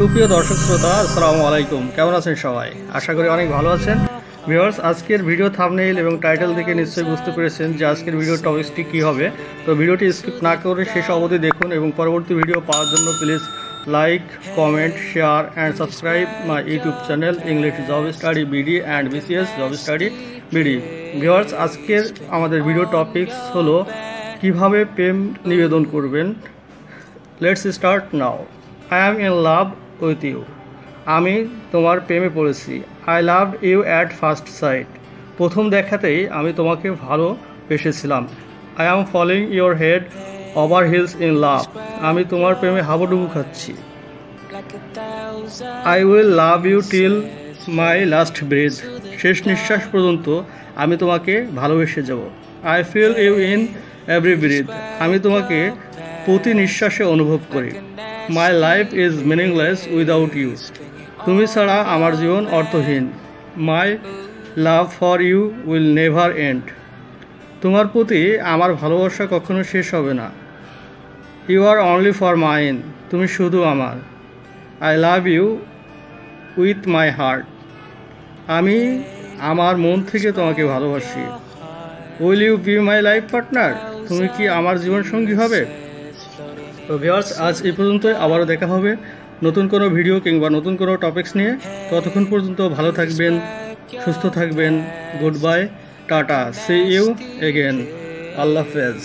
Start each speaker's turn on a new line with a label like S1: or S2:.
S1: সুপ্রিয় দর্শক শ্রোতা আসসালামু আলাইকুম, কেমন আছেন সবাই? আশা করি অনেক ভালো আছেন। ভিউয়ার্স, আজকের ভিডিও থাম্বনেইল এবং টাইটেল থেকে নিশ্চয়ই বুঝতে পেরেছেন যে আজকের ভিডিও টপিকটি কী হবে। তো ভিডিওটি স্কিপ না করে শেষ অবধি দেখুন এবং পরবর্তী ভিডিও পাওয়ার জন্য please like, comment, share and subscribe my YouTube channel English job study BD and BCS job study BD. Viewers, আজকের আমাদের ভিডিও টপিকস হলো কিভাবে প্রেম নিবেদন করবেন। Let's start now. I am in love with you. আমি তোমার প্রেমে পড়েছি। I loved you at first sight. প্রথম দেখাতেই আমি তোমাকে ভালোবেসেছিলাম। I am falling your head over heels in love. আমি তোমার প্রেমে হাবুডুবু খাচ্ছি। I will love you till my last breath. শেষ নিঃশ্বাস পর্যন্ত আমি তোমাকে ভালোবেসে যাব। I feel you in every breath. আমি তোমাকে প্রতি নিঃশ্বাসে অনুভব করি। My life is meaningless without you. তুমি ছাড়া আমার জীবন অর্থহীন। My love for you will never end. তোমার প্রতি আমার ভালোবাসা কখনো শেষ হবে না। You are only for mine. তুমি শুধু আমার। I love you with my heart. আমি আমার মন থেকে তোমাকে ভালোবাসি। Will you be my life partner? তুমি কি আমার জীবনসঙ্গী হবে? তো ভিউয়ার্স, আজ এই পর্যন্তই। আবারও দেখা হবে নতুন কোনো ভিডিও কিংবা নতুন কোনো টপিকস নিয়ে। ততক্ষণ পর্যন্ত ভালো থাকবেন, সুস্থ থাকবেন। Goodbye, tata, see you again, আল্লাহ হাফেজ।